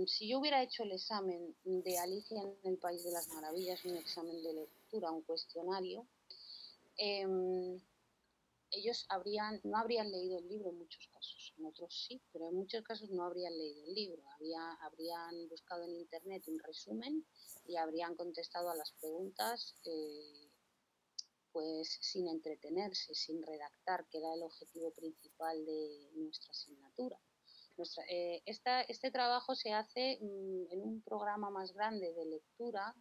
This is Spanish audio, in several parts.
si yo hubiera hecho el examen de Alicia en el País de las Maravillas, un examen de lectura, un cuestionario, ellos no habrían leído el libro en muchos casos, en otros sí, pero en muchos casos no habrían leído el libro, habrían buscado en internet un resumen y habrían contestado a las preguntas pues sin entretenerse, sin redactar, que era el objetivo principal de nuestra asignatura. Este trabajo se hace en un programa más grande de lectura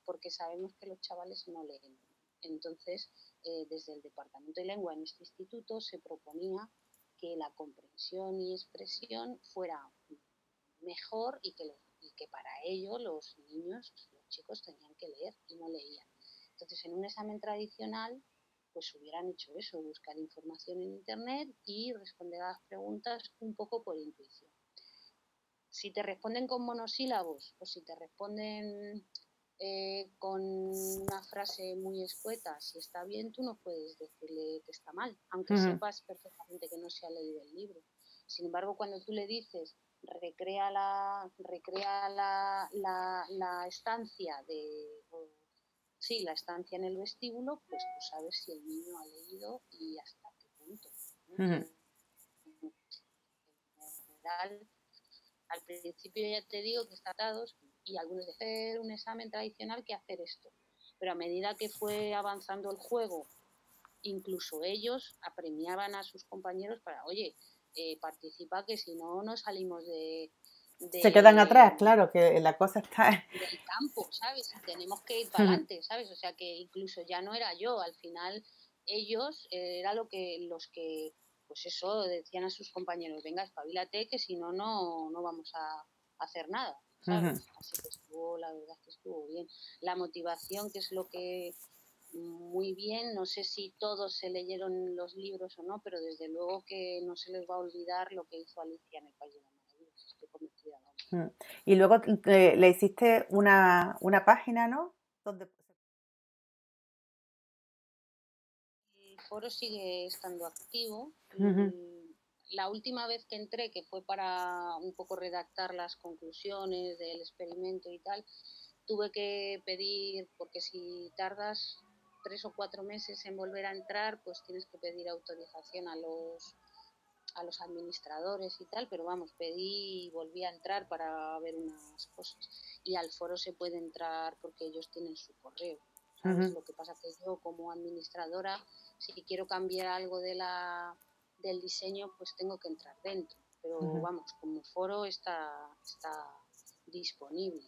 porque sabemos que los chavales no leen. Entonces, desde el Departamento de Lengua en este instituto se proponía que la comprensión y expresión fuera mejor y que para ello los niños, los chicos tenían que leer y no leían. Entonces, en un examen tradicional, pues hubieran hecho eso, buscar información en internet y responder a las preguntas un poco por intuición. Si te responden con monosílabos o si te responden con una frase muy escueta, si está bien, tú no puedes decirle que está mal, aunque sepas perfectamente que no se ha leído el libro. Sin embargo, cuando tú le dices recrea la estancia la estancia en el vestíbulo, pues tú sabes si el niño ha leído y hasta qué punto. En general, al principio ya te digo que están dados y algunos de hacer un examen tradicional que hacer esto. Pero a medida que fue avanzando el juego, incluso ellos apremiaban a sus compañeros para, oye, participa que si no, no salimos se quedan atrás, claro, que la cosa está del campo, ¿sabes? Y tenemos que ir para adelante, ¿sabes? O sea que incluso ya no era yo, al final ellos era los que pues eso, decían a sus compañeros, venga, espabilate, que si no, no vamos a hacer nada, ¿sabes? Así que la verdad que estuvo bien. La motivación, que es lo que muy bien, no sé si todos se leyeron los libros o no, pero desde luego que no se les va a olvidar lo que hizo Alicia en el País de las Maravillas, estoy convencida. Y luego le hiciste una página, ¿no? Donde el foro sigue estando activo. La última vez que entré, que fue para un poco redactar las conclusiones del experimento y tal, tuve que pedir, porque si tardas 3 o 4 meses en volver a entrar, pues tienes que pedir autorización a los administradores y tal, pero vamos, pedí y volví a entrar para ver unas cosas. Y al foro se puede entrar porque ellos tienen su correo, ¿sabes? Lo que pasa que yo como administradora, si quiero cambiar algo del diseño, pues tengo que entrar dentro. Pero vamos, como foro está disponible.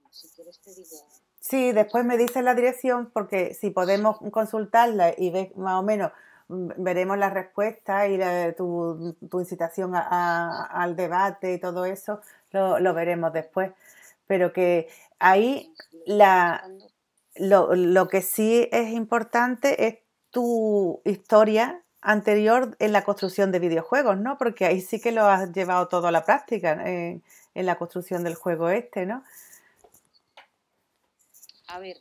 Si quieres te digo... Sí, después me dices la dirección porque si podemos consultarla y ver más o menos, veremos la respuesta y tu incitación al debate y todo eso, lo veremos después. Pero que ahí lo que sí es importante es tu historia anterior en la construcción de videojuegos, ¿no? Porque ahí sí que lo has llevado todo a la práctica en la construcción del juego este, ¿no? A ver,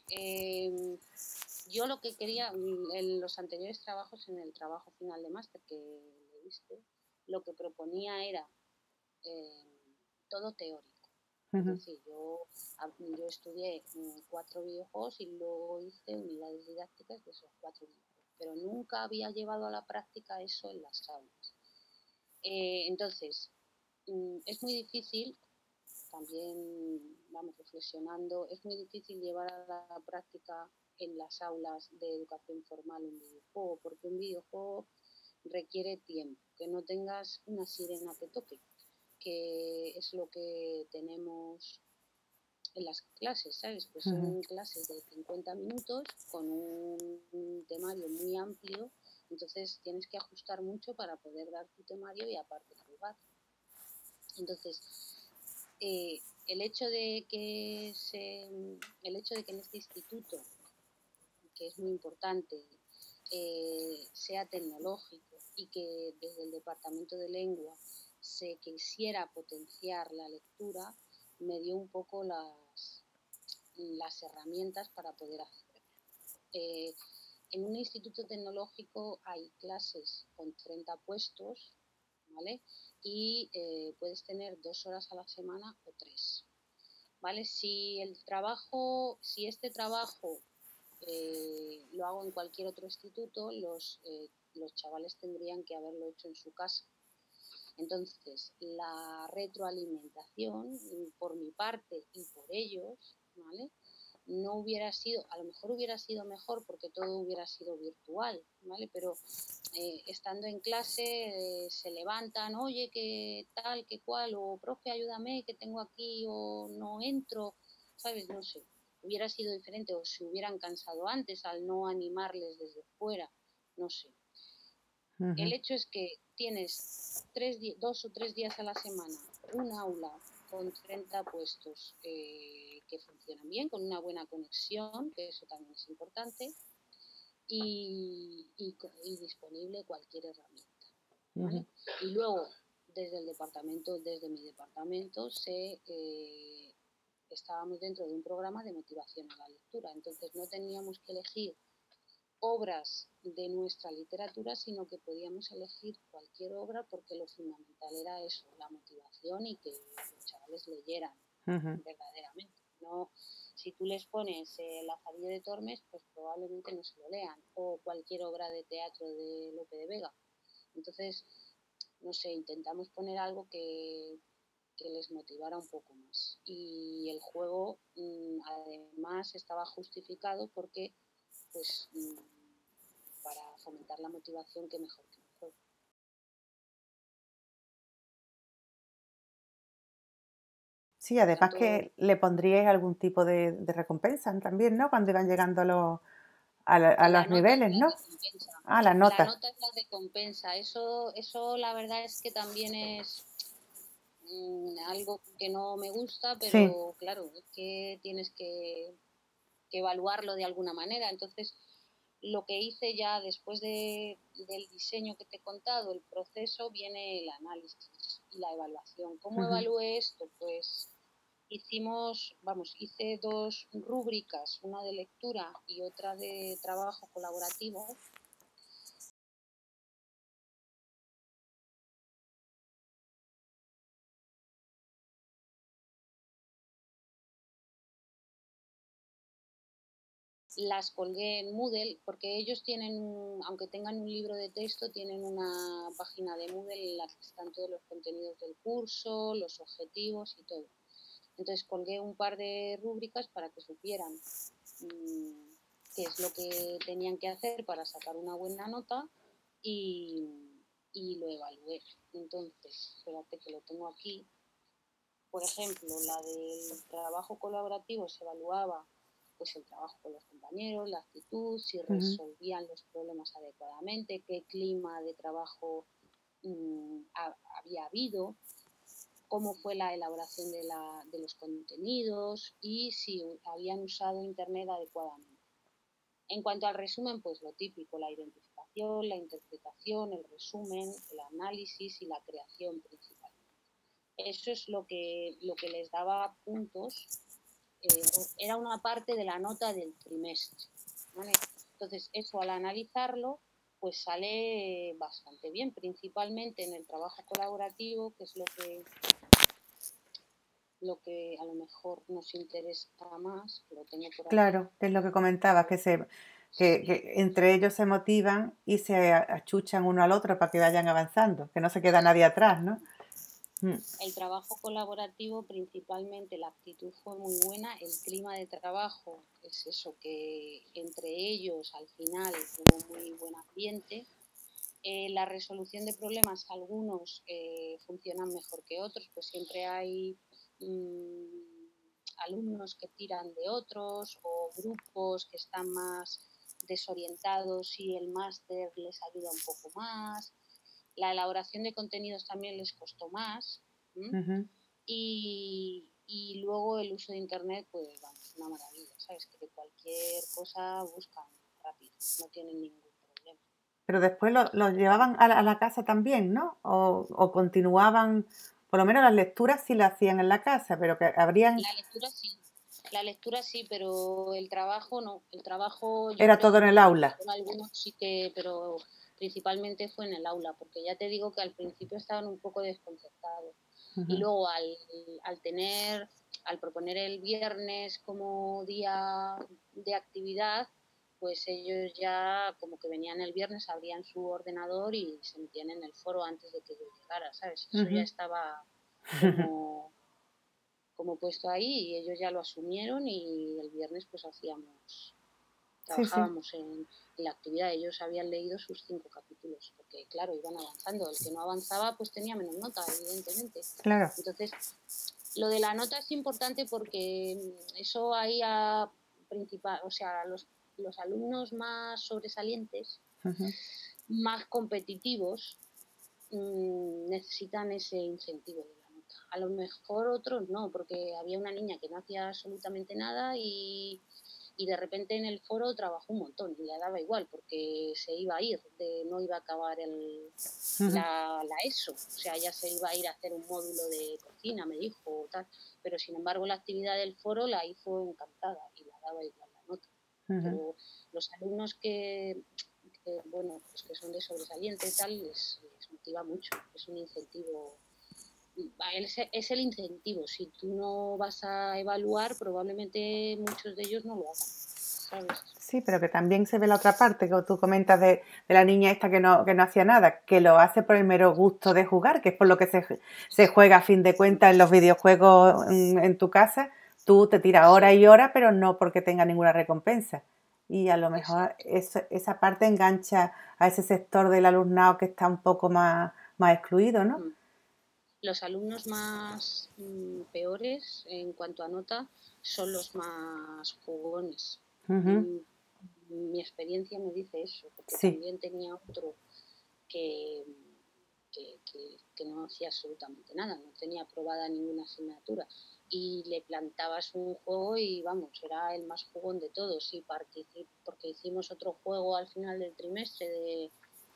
yo lo que quería, en los anteriores trabajos, en el trabajo final de máster que le diste, lo que proponía era todo teórico. Es decir, yo estudié 4 videojuegos y luego hice unidades didácticas de esos 4 videojuegos, pero nunca había llevado a la práctica eso en las aulas. Entonces, es muy difícil, también vamos reflexionando, es muy difícil llevar a la práctica en las aulas de educación formal un videojuego, porque un videojuego requiere tiempo, que no tengas una sirena que toque, que es lo que tenemos en las clases, ¿sabes? Pues son clases de 50 minutos con un temario muy amplio, entonces tienes que ajustar mucho para poder dar tu temario y aparte jugar. Entonces, el hecho de que en este instituto, que es muy importante, sea tecnológico y que desde el Departamento de Lengua se quisiera potenciar la lectura, me dio un poco las herramientas para poder hacerlo. En un instituto tecnológico hay clases con 30 puestos, ¿vale? Y puedes tener 2 horas a la semana o 3, ¿vale? Si este trabajo lo hago en cualquier otro instituto, los chavales tendrían que haberlo hecho en su casa. Entonces, la retroalimentación por mi parte y por ellos, ¿vale? No hubiera sido, a lo mejor hubiera sido mejor porque todo hubiera sido virtual, ¿vale? Pero estando en clase se levantan, oye, qué tal, qué cual, o profe, ayúdame, que tengo aquí, o no entro, ¿sabes? No sé, hubiera sido diferente, o se hubieran cansado antes al no animarles desde fuera, no sé. El hecho es que tienes 2 o 3 días a la semana un aula con 30 puestos que funcionan bien, con una buena conexión, que eso también es importante, y disponible cualquier herramienta, ¿vale? Y luego, desde mi departamento, estábamos dentro de un programa de motivación a la lectura, entonces no teníamos que elegir obras de nuestra literatura, sino que podíamos elegir cualquier obra porque lo fundamental era eso, la motivación y que los chavales leyeran verdaderamente. No, si tú les pones Lazarillo de Tormes, pues probablemente no se lo lean, o cualquier obra de teatro de Lope de Vega. Entonces, no sé, intentamos poner algo que les motivara un poco más. Y el juego, además, estaba justificado porque pues para fomentar la motivación, que mejor que un juego. Sí, además que le pondríais algún tipo de recompensa también, ¿no? Cuando iban llegando a los niveles, ¿no? Ah, la nota. La nota es la recompensa. Eso la verdad es que también es algo que no me gusta, pero sí, claro, es que tienes que evaluarlo de alguna manera. Entonces, lo que hice ya después del diseño que te he contado, el proceso, viene el análisis y la evaluación. ¿Cómo evalué esto? Pues hice 2 rúbricas, una de lectura y otra de trabajo colaborativo. Las colgué en Moodle porque ellos tienen, aunque tengan un libro de texto, tienen una página de Moodle en la que están todos los contenidos del curso, los objetivos y todo. Entonces colgué un par de rúbricas para que supieran qué es lo que tenían que hacer para sacar una buena nota y lo evalué. Entonces, espérate que lo tengo aquí. Por ejemplo, la del trabajo colaborativo se evaluaba pues el trabajo con los compañeros, la actitud, si resolvían los problemas adecuadamente, qué clima de trabajo había habido, cómo fue la elaboración de los contenidos y si habían usado Internet adecuadamente. En cuanto al resumen, pues lo típico, la identificación, la interpretación, el resumen, el análisis y la creación principalmente. Eso es lo que les daba puntos. Era una parte de la nota del trimestre, ¿vale? Entonces, eso al analizarlo, pues sale bastante bien, principalmente en el trabajo colaborativo, que es lo que a lo mejor nos interesa más, que lo tengo por aquí. Claro, que es lo que comentabas, que entre ellos se motivan y se achuchan uno al otro para que vayan avanzando, que no se queda nadie atrás, ¿no? El trabajo colaborativo, principalmente la actitud fue muy buena, el clima de trabajo es eso, que entre ellos al final hubo muy buen ambiente. La resolución de problemas, algunos funcionan mejor que otros, pues siempre hay alumnos que tiran de otros o grupos que están más desorientados y el máster les ayuda un poco más. La elaboración de contenidos también les costó más. Y luego el uso de Internet, pues vamos, una maravilla, ¿sabes? Que cualquier cosa buscan rápido, no tienen ningún problema. Pero después lo llevaban a la casa también, ¿no? O continuaban, por lo menos las lecturas sí las hacían en la casa, pero que habrían... La lectura sí, pero el trabajo no. El trabajo era todo en el aula. algunos sí que, pero principalmente fue en el aula, porque ya te digo que al principio estaban un poco desconcertados. Y Ujú. luego al proponer el viernes como día de actividad, pues ellos ya como que venían el viernes, abrían su ordenador y se metían en el foro antes de que yo llegara, ¿sabes? Eso ya Ujú. estaba como, como puesto ahí y ellos ya lo asumieron y el viernes pues Sí, sí, trabajábamos en la actividad. Ellos habían leído sus 5 capítulos, porque claro, iban avanzando. El que no avanzaba pues tenía menos nota, evidentemente. claro. Entonces, lo de la nota es importante porque eso ahí a principal, o sea, los alumnos más sobresalientes, Ujú. más competitivos, necesitan ese incentivo de la nota. A lo mejor otros no, porque había una niña que no hacía absolutamente nada y de repente en el foro trabajó un montón y le daba igual porque se iba a ir, no iba a acabar Ujú. la ESO, o sea, ya se iba a ir a hacer un módulo de cocina, me dijo, o tal, pero sin embargo la actividad del foro la hizo encantada y le daba igual la nota. Ujú. Pero los alumnos bueno, pues que son de sobresaliente y tal, les motiva mucho, es un incentivo. Es el incentivo. Si tú no vas a evaluar, probablemente muchos de ellos no lo hagan, ¿sabes? Sí, pero que también se ve la otra parte, que tú comentas de la niña esta que no hacía nada, que lo hace por el mero gusto de jugar, que es por lo que se juega a fin de Sí, cuentas en los videojuegos en tu casa. Tú te tiras horas sí, y horas, pero no porque tenga ninguna recompensa. Y a lo mejor exacto. esa parte engancha a ese sector del alumnado que está un poco más excluido, ¿no? Mm. Los alumnos más peores en cuanto a nota son los más jugones. Ujú. Mm, Mi experiencia me dice eso, porque Sí. también tenía otro que, que no hacía absolutamente nada, no tenía aprobada ninguna asignatura. Y le plantabas un juego y vamos, era el más jugón de todos. Y porque hicimos otro juego al final del trimestre de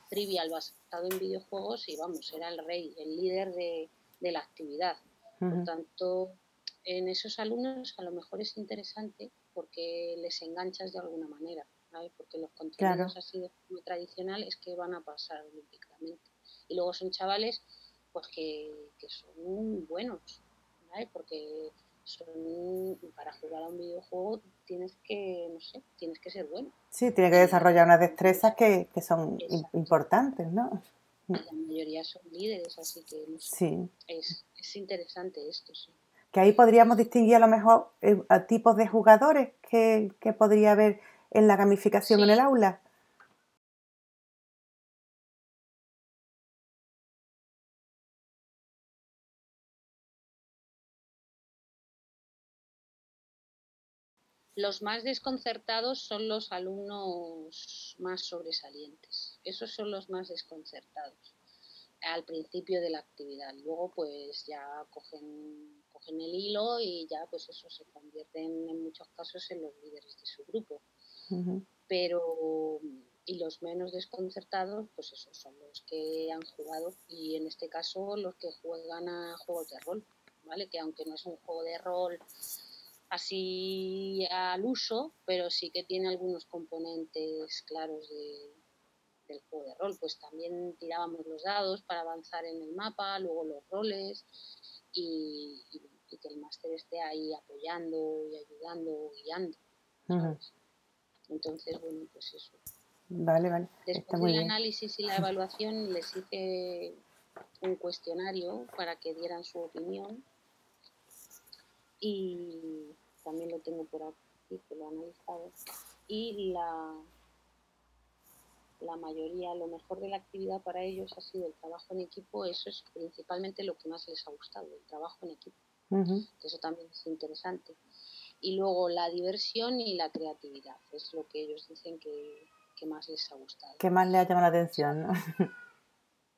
trivial basado en videojuegos y vamos, era el rey, el líder de la actividad. Por Ujú. tanto, en esos alumnos a lo mejor es interesante porque les enganchas de alguna manera, ¿sabes? Porque los Claro. contenidos así de forma tradicional es que van a pasar olímpicamente. Y luego son chavales pues que son buenos, ¿vale? Porque para jugar a un videojuego tienes que, no sé, tienes que ser bueno. Sí, tiene que Y desarrollar unas destrezas entonces, que son exacto. importantes, ¿no? Y la mayoría son líderes, así que no sé. Sí. Es interesante esto, sí. Que ahí podríamos distinguir a lo mejor a tipos de jugadores que podría haber en la gamificación en el Sí, aula. los más desconcertados son los alumnos más sobresalientes. Esos son los más desconcertados al principio de la actividad. Luego pues ya cogen el hilo y ya pues eso se convierten en muchos casos en los líderes de su grupo. Ujú. Pero y los menos desconcertados pues esos son los que han jugado y en este caso los que juegan a juegos de rol, ¿vale? Que aunque no es un juego de rol así al uso, pero sí que tiene algunos componentes claros del juego de rol. Pues también tirábamos los dados para avanzar en el mapa, luego los roles y que el máster esté ahí apoyando y ayudando, guiando, Ujú. ¿sabes? Entonces, bueno, pues eso. Vale, vale, está Después muy del bien. análisis y la evaluación les hice un cuestionario para que dieran su opinión y también lo tengo por aquí, que lo he analizado. Y la mayoría, lo mejor de la actividad para ellos ha sido el trabajo en equipo, eso es principalmente lo que más les ha gustado, el trabajo en equipo, Ujú. que eso también es interesante. Y luego la diversión y la creatividad, es lo que ellos dicen que más les ha gustado. ¿Qué más le ha llamado la O sea, atención, no?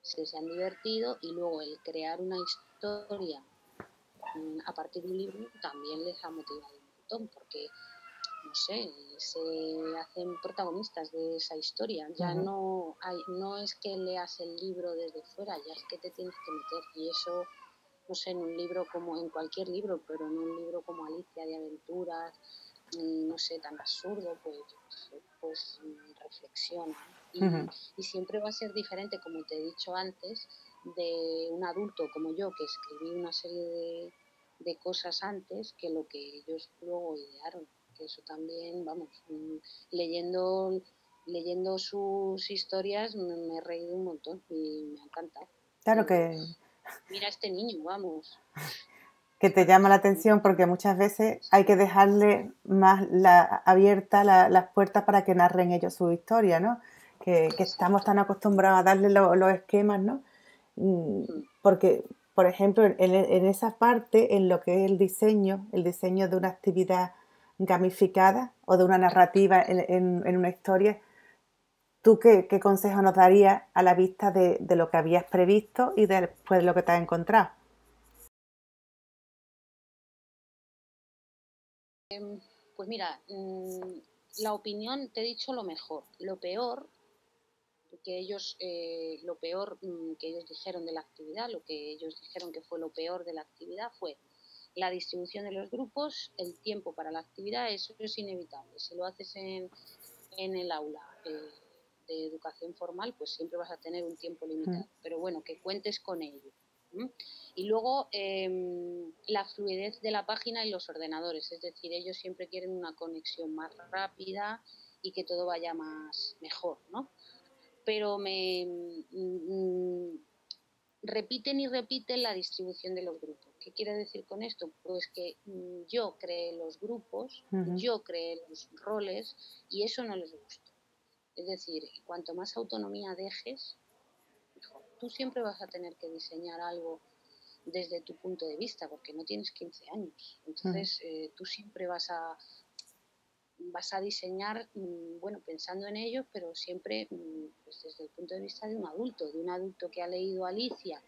se han divertido y luego el crear una historia a partir de un libro también les ha motivado un montón, porque no sé, se hacen protagonistas de esa historia. Ya Ujú. no es que leas el libro desde fuera, ya es que te tienes que meter. Y eso, no sé, en un libro como, en cualquier libro, pero en un libro como Alicia de aventuras, no sé, tan absurdo, pues reflexiona. Ujú. Y siempre va a ser diferente, como te he dicho antes, de un adulto como yo, que escribí una serie de cosas antes, que lo que ellos luego idearon. Que eso también, vamos, leyendo sus historias me he reído un montón y me ha encantado. Claro Digo, que mira este niño, vamos. te llama la atención porque muchas veces hay que dejarle más abiertas las puertas para que narren ellos su historia, ¿no? Que estamos tan acostumbrados a darle los esquemas, ¿no? Porque, por ejemplo, en esa parte, en lo que es el diseño de una actividad gamificada o de una narrativa en una historia, ¿tú qué consejo nos darías a la vista de lo que habías previsto y después de lo que te has encontrado? Pues mira, la opinión, te he dicho lo mejor. Lo peor que ellos dijeron de la actividad, lo que ellos dijeron que fue lo peor de la actividad fue la distribución de los grupos, el tiempo para la actividad. Eso es inevitable. Si lo haces en el aula de educación formal, pues siempre vas a tener un tiempo limitado. Pero bueno, que cuentes con ello. Y luego la fluidez de la página y los ordenadores, es decir, ellos siempre quieren una conexión más rápida y que todo vaya mejor, ¿no? Pero repiten y repiten la distribución de los grupos. ¿Qué quiere decir con esto? Pues que yo creé los grupos, yo creé los roles y eso no les gusta. Es decir, cuanto más autonomía dejes, mejor. Tú siempre vas a tener que diseñar algo desde tu punto de vista, porque no tienes 15 años. Entonces, tú siempre vas a diseñar, bueno, pensando en ellos, pero siempre pues desde el punto de vista de un adulto que ha leído Alicia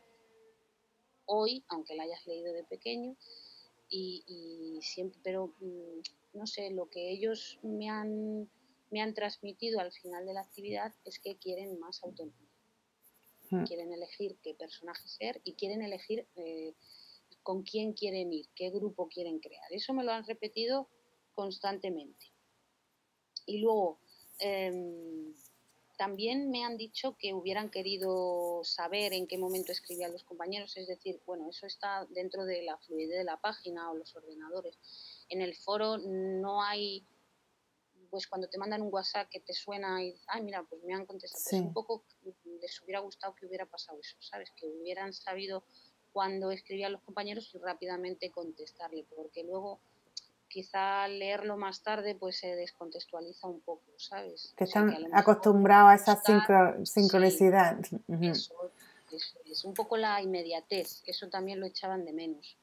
hoy, aunque la hayas leído de pequeño, y siempre, pero no sé, lo que ellos me han transmitido al final de la actividad es que quieren más autonomía. Quieren elegir qué personaje ser y quieren elegir con quién quieren ir, qué grupo quieren crear. Eso me lo han repetido constantemente. Y luego, también me han dicho que hubieran querido saber en qué momento escribían los compañeros, es decir, bueno, eso está dentro de la fluidez de la página o los ordenadores. En el foro no hay, pues cuando te mandan un WhatsApp que te suena y dices, ay, mira, pues me han contestado. Sí. Pues un poco les hubiera gustado que hubiera pasado eso, ¿sabes? Que hubieran sabido cuándo escribían los compañeros y rápidamente contestarle, porque luego quizá leerlo más tarde pues se descontextualiza un poco, ¿sabes? Que O sea, están que a lo mejor acostumbrados a esa sincronicidad. Sí, eso es un poco la inmediatez, eso también lo echaban de menos.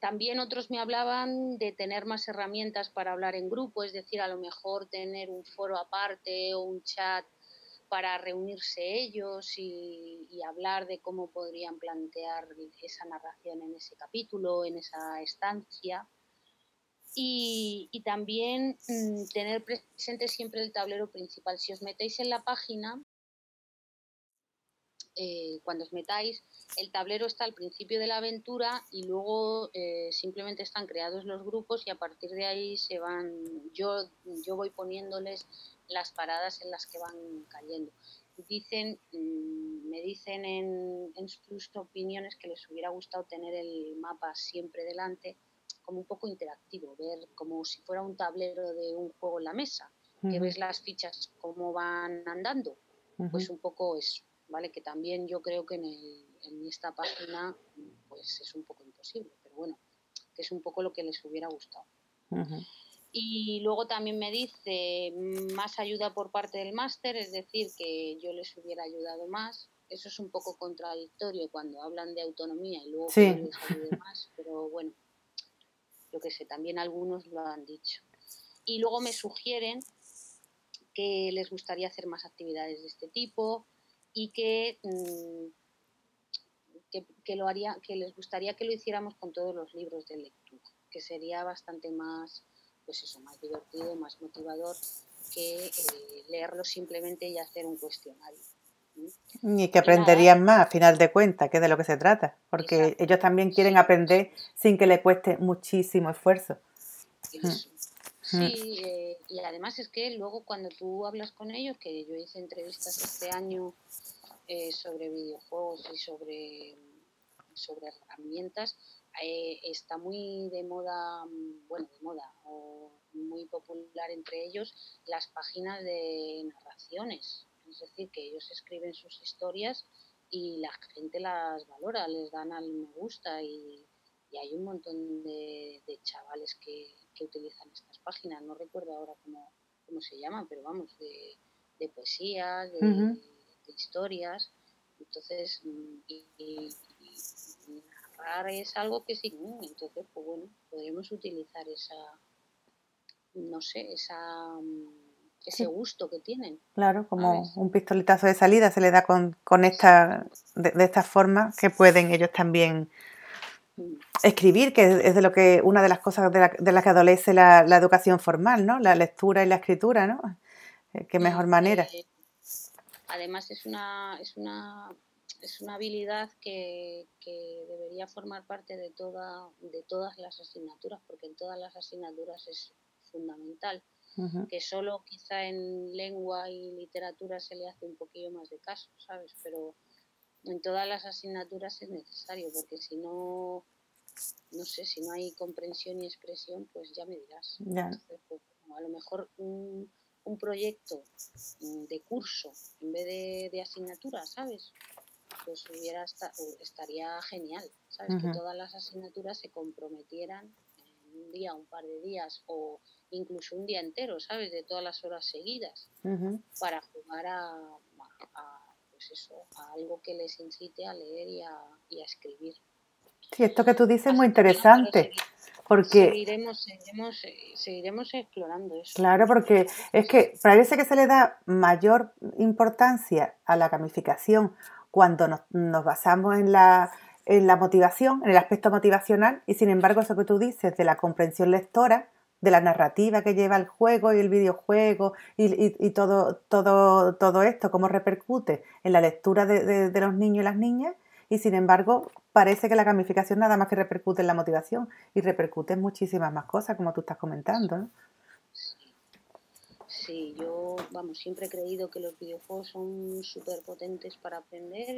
También otros me hablaban de tener más herramientas para hablar en grupo, es decir, a lo mejor tener un foro aparte o un chat para reunirse ellos y hablar de cómo podrían plantear esa narración en ese capítulo, en esa estancia. Y también tener presente siempre el tablero principal. Si os metéis en la página, cuando os metáis, el tablero está al principio de la aventura y luego simplemente están creados los grupos y a partir de ahí se van, yo voy poniéndoles las paradas en las que van cayendo. Me dicen en sus opiniones que les hubiera gustado tener el mapa siempre delante, como un poco interactivo, ver como si fuera un tablero de un juego en la mesa, que ves las fichas cómo van andando, pues un poco eso. ¿Vale? Que también yo creo que en esta página pues es un poco imposible, pero bueno, que es un poco lo que les hubiera gustado. Y luego también me dice más ayuda por parte del máster, es decir, que yo les hubiera ayudado más. Eso es un poco contradictorio cuando hablan de autonomía y luego que yo les ayude más, pero bueno, yo qué sé, también algunos lo han dicho. Y luego me sugieren que les gustaría hacer más actividades de este tipo y que les gustaría que lo hiciéramos con todos los libros de lectura, que sería bastante más, pues eso, más divertido, más motivador que leerlo simplemente y hacer un cuestionario. Y que aprenderían más, a final de cuentas, que es de lo que se trata, porque exacto, ellos también quieren aprender sin que le cueste muchísimo esfuerzo. Eso. Mm. Sí, y además es que luego cuando tú hablas con ellos, que yo hice entrevistas este año sobre videojuegos y sobre herramientas, está muy de moda, bueno, de moda, o muy popular entre ellos las páginas de narraciones. Es decir, que ellos escriben sus historias y la gente las valora, les dan al me gusta y hay un montón de chavales que utilizan estas páginas. No recuerdo ahora cómo se llaman, pero vamos, de poesías, Ujú. de historias. Entonces, narrar es algo que sí, ¿no? Entonces, pues bueno, podríamos utilizar no sé, ese Sí, gusto que tienen, claro, como ¿sabes? un pistoletazo de salida se le da con esta, de esta forma que pueden ellos también Mm. escribir, que es de lo que una de las cosas de las que adolece la educación formal, ¿no? La lectura y la escritura, ¿no? Qué mejor manera. Además es una habilidad que debería formar parte de todas las asignaturas, porque en todas las asignaturas es fundamental, Ujú. que solo quizá en lengua y literatura se le hace un poquillo más de caso, ¿sabes? Pero en todas las asignaturas es necesario, porque si no, no sé, si no hay comprensión y expresión, pues ya me dirás. Ya. Entonces, pues, bueno, a lo mejor un proyecto de curso en vez de asignatura, ¿sabes? Pues estaría genial, ¿sabes? Que Ujú. todas las asignaturas se comprometieran en un día, un par de días o incluso un día entero, ¿sabes? De todas las horas seguidas Ujú. para jugar pues eso, a algo que les incite a leer y a escribir. Sí, esto que tú dices es muy Así que no, pero interesante, porque seguiremos explorando eso. claro, porque es que parece que se le da mayor importancia a la gamificación cuando nos basamos en la motivación, en el aspecto motivacional, y sin embargo eso que tú dices de la comprensión lectora, de la narrativa que lleva el juego y el videojuego y todo esto, cómo repercute en la lectura de los niños y las niñas, y sin embargo parece que la gamificación nada más que repercute en la motivación y repercute en muchísimas más cosas, como tú estás comentando, ¿no? Sí, sí, yo, vamos, siempre he creído que los videojuegos son súper potentes para aprender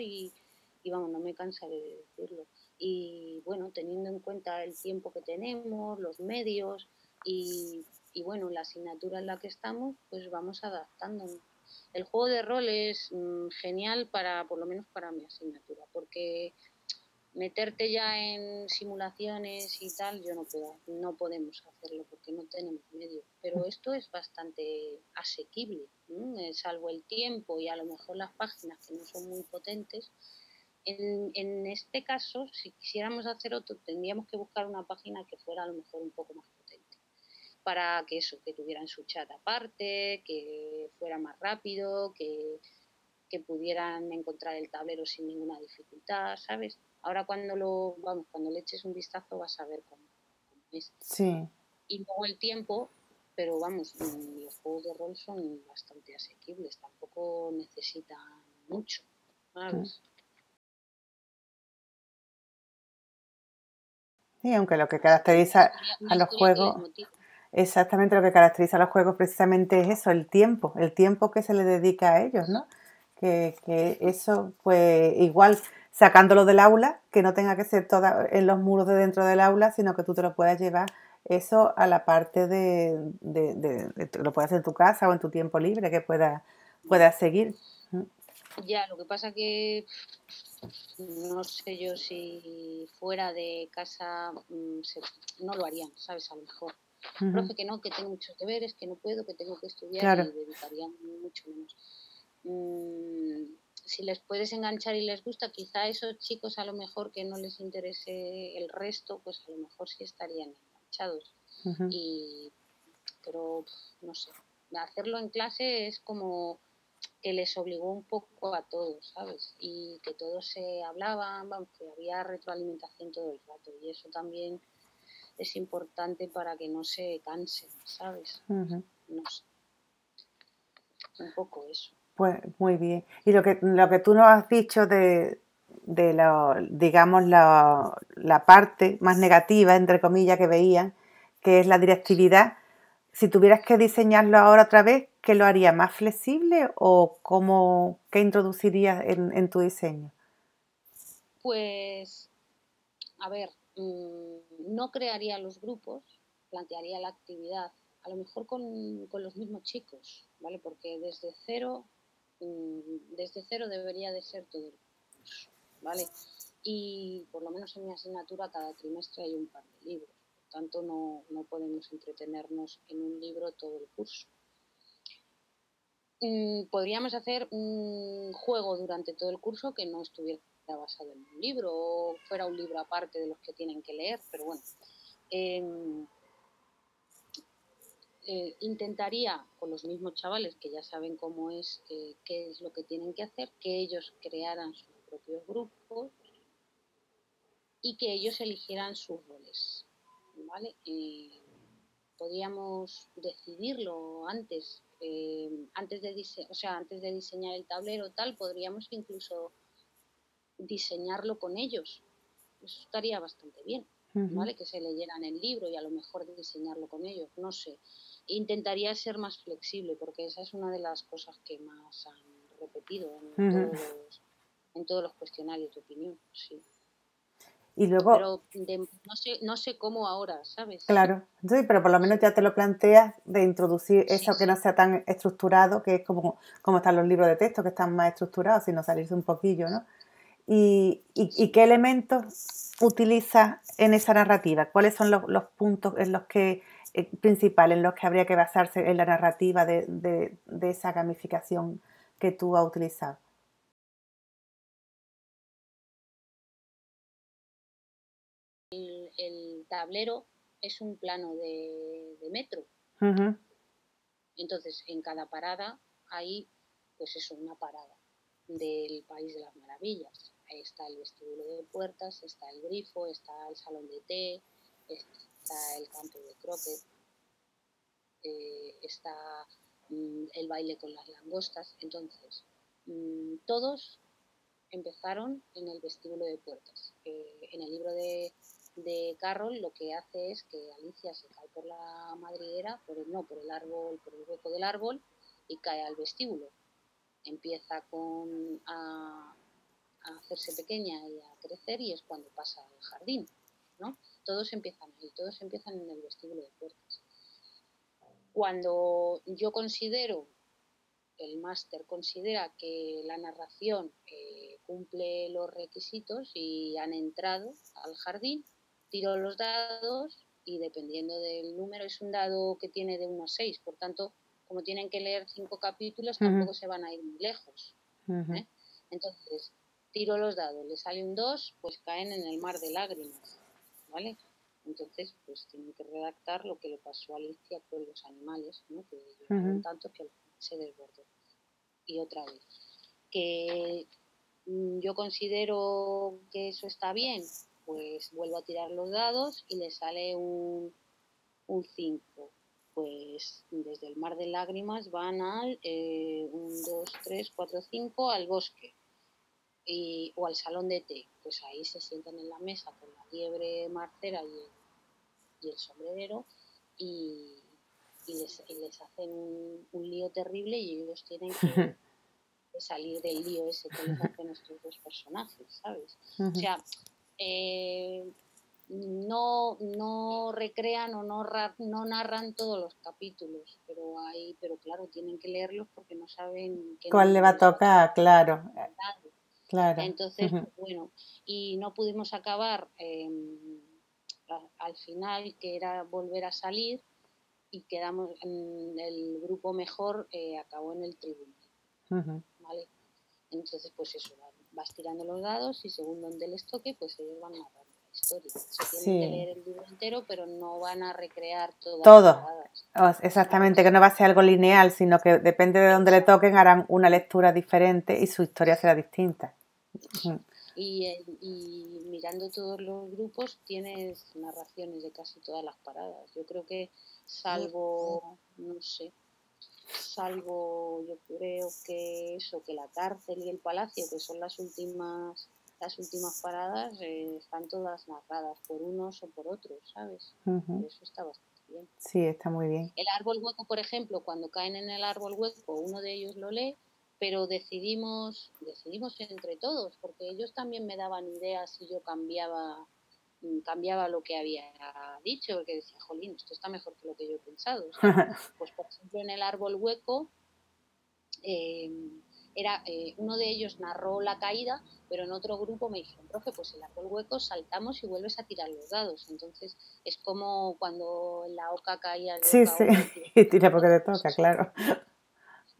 vamos, no me cansaré de decirlo. Y bueno, teniendo en cuenta el tiempo que tenemos, los medios y bueno, la asignatura en la que estamos, pues vamos adaptándonos. El juego de rol es genial por lo menos para mi asignatura, porque meterte ya en simulaciones y tal, yo no podemos hacerlo porque no tenemos medios. Pero esto es bastante asequible, salvo el tiempo y a lo mejor las páginas que no son muy potentes. En este caso, si quisiéramos hacer otro, tendríamos que buscar una página que fuera a lo mejor un poco más potente. Para que tuvieran su chat aparte, que fuera más rápido, que pudieran encontrar el tablero sin ninguna dificultad, ¿sabes? Ahora cuando le eches un vistazo vas a ver cómo es. Sí. Y luego el tiempo, pero vamos, los juegos de rol son bastante asequibles, tampoco necesitan mucho, ¿sabes? Sí, aunque lo que Así que caracteriza una a los historia que les juegos, motive. exactamente lo que caracteriza a los juegos precisamente es eso, el tiempo que se le dedica a ellos, ¿no? Que eso, pues igual sacándolo del aula, que no tenga que ser toda en los muros de dentro del aula, sino que tú te lo puedas llevar eso a la parte lo puedas hacer en tu casa o en tu tiempo libre, que puedas seguir. Ya, lo que pasa que no sé yo si fuera de casa no lo harían, ¿sabes? A lo mejor. Ujú. Profe, que no, que tengo muchos deberes, que no puedo, que tengo que estudiar Claro. y dedicarían mucho menos. Si les puedes enganchar y les gusta, quizá a esos chicos a lo mejor que no les interese el resto, pues a lo mejor sí estarían enganchados. Ujú. Pero no sé, hacerlo en clase es como que les obligó un poco a todos, ¿sabes? Y que todos se hablaban, vamos, que había retroalimentación todo el rato y eso también es importante para que no se cansen, ¿sabes? Ujú. No sé, un poco eso. Pues muy bien. Y lo que tú nos has dicho digamos, la parte más negativa, entre comillas, que veían, que es la directividad, Si tuvieras que diseñarlo ahora otra vez, ¿qué lo haría más flexible o qué introducirías en tu diseño? Pues, a ver, no crearía los grupos, plantearía la actividad, a lo mejor con los mismos chicos, ¿vale? Porque desde cero debería de ser todo el curso, ¿vale? Y por lo menos en mi asignatura cada trimestre hay un par de libros, por tanto no podemos entretenernos en un libro todo el curso. Podríamos hacer un juego durante todo el curso que no estuviera basado en un libro o fuera un libro aparte de los que tienen que leer, pero bueno. Intentaría con los mismos chavales que ya saben cómo es, qué es lo que tienen que hacer, que ellos crearan sus propios grupos y que ellos eligieran sus roles, ¿vale? Podríamos decidirlo antes de diseñar el tablero tal, podríamos incluso diseñarlo con ellos. Eso estaría bastante bien, ¿vale? Que se leyeran el libro y a lo mejor diseñarlo con ellos, no sé. Intentaría ser más flexible porque esa es una de las cosas que más han repetido en todos los cuestionarios de opinión, sí. Y luego, Pero no sé cómo ahora, ¿sabes? claro, sí, pero por lo menos Sí, ya te lo planteas de introducir sí, eso que no sea tan estructurado, que es como están los libros de texto, que están más estructurados, sino salirse un poquillo, ¿no? ¿Y sí. qué elementos utilizas en esa narrativa? ¿Cuáles son los puntos en los que principales en los que habría que basarse en la narrativa de esa gamificación que tú has utilizado? El tablero es un plano de metro. Ujú, Entonces, en cada parada hay, pues eso, una parada del País de las Maravillas. Ahí está el vestíbulo de puertas, está el grifo, está el salón de té, está el campo de croquet, está el baile con las langostas. Entonces, todos empezaron en el vestíbulo de puertas. En el libro de Carroll lo que hace es que Alicia se cae por la madriguera, por el árbol, por el hueco del árbol y cae al vestíbulo. Empieza a hacerse pequeña y a crecer y es cuando pasa al jardín, ¿no? Todos empiezan ahí, todos empiezan en el vestíbulo de puertas. Cuando el máster considera que la narración cumple los requisitos y han entrado al jardín, tiro los dados y dependiendo del número, es un dado que tiene de 1 a 6, por tanto, como tienen que leer 5 capítulos, ujú, tampoco se van a ir muy lejos. ujú. ¿Eh? Entonces, tiro los dados, le sale un 2, pues caen en el mar de lágrimas, ¿vale? Entonces, pues tienen que redactar lo que le pasó a Alicia con los animales, ¿no? Que lloraron Ujú. tanto que se desbordó. Y otra vez, que yo considero que eso está bien, pues vuelvo a tirar los dados y le sale un 5. Pues desde el mar de lágrimas van al 1, 2, 3, 4, 5 al bosque o al salón de té. Pues ahí se sientan en la mesa con la liebre marcera y el sombrerero y, les hacen un lío terrible y ellos tienen que salir del lío ese que les hacen estos dos personajes, ¿sabes? O Ujú. sea, no recrean o no narran todos los capítulos, pero claro, tienen que leerlos porque no saben qué ¿Cuál le va número a les va a tocar. tocar? Claro, claro. Entonces, Ujú, pues bueno, y no pudimos acabar al final, que era volver a salir, y quedamos en el grupo mejor, acabó en el tribunal, ujú. ¿vale? Entonces, pues eso, vas tirando los dados y según donde les toque, pues ellos van narrando la historia. Se tienen que Sí, leer el libro entero, pero no van a recrear todas las todo. paradas, Exactamente, que ¿sabes? no va a ser algo lineal, sino que depende de donde le Exacto. toquen, harán una lectura diferente y su historia será distinta. Ujú. Y mirando todos los grupos tienes narraciones de casi todas las paradas. Yo creo que no sé, salvo yo creo que eso, que la cárcel y el palacio, que son las últimas paradas, están todas narradas por unos o por otros, ¿sabes? Ujú. Eso está bastante bien. bien. Sí, está muy bien. El árbol hueco, por ejemplo, cuando caen en el árbol hueco, uno de ellos lo lee, pero decidimos entre todos, porque ellos también me daban ideas si yo cambiaba lo que había dicho, porque decía, jolín, esto está mejor que lo que yo he pensado. O sea, pues por ejemplo en el árbol hueco, uno de ellos narró la caída, pero en otro grupo me dijeron, profe, pues el árbol hueco saltamos y vuelves a tirar los dados. Entonces es como cuando en la oca caías de Sí, oca a sí, oca y tira y porque te pues toca, eso. claro.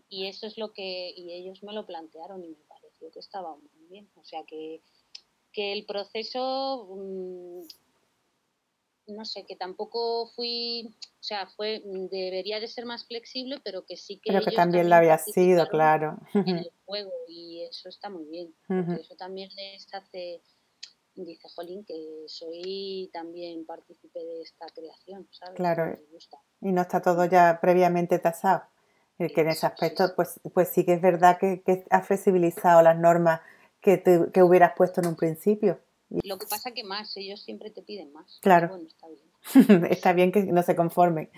Y eso es y ellos me lo plantearon y me pareció que estaba muy bien. O sea que el proceso, no sé, que tampoco o sea, debería de ser más flexible, pero que sí que Pero que ellos también lo también había sido, participaron claro. en el juego y eso está muy bien, porque eso también dice, jolín, que soy también partícipe de esta creación, ¿sabes? Y Claro, me gusta. y no está todo ya previamente tasado. Y que en ese Eso, sí, aspecto, sí. pues sí que es verdad que has flexibilizado las normas que hubieras puesto en un principio. Lo que pasa que ellos siempre te piden más. Y Claro, bueno, está bien. está bien que no se conformen.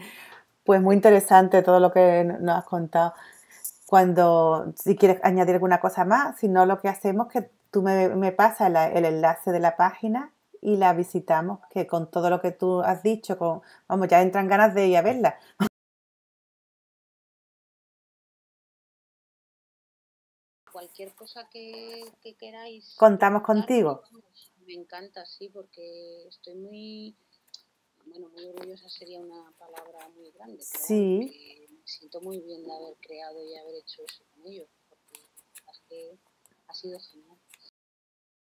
Pues muy interesante todo lo que nos has contado. Si quieres añadir alguna cosa más, si no, lo que hacemos es que tú me pasas el enlace de la página y la visitamos, que con todo lo que tú has dicho, vamos, ya entran ganas de ir a verla. Cualquier cosa que queráis Contamos preguntarme, contigo. vamos, me encanta, sí, porque estoy muy orgullosa sería una palabra muy grande, pero vamos, Sí, que me siento muy bien de haber creado y haber hecho eso con ellos, porque la verdad es que ha sido genial.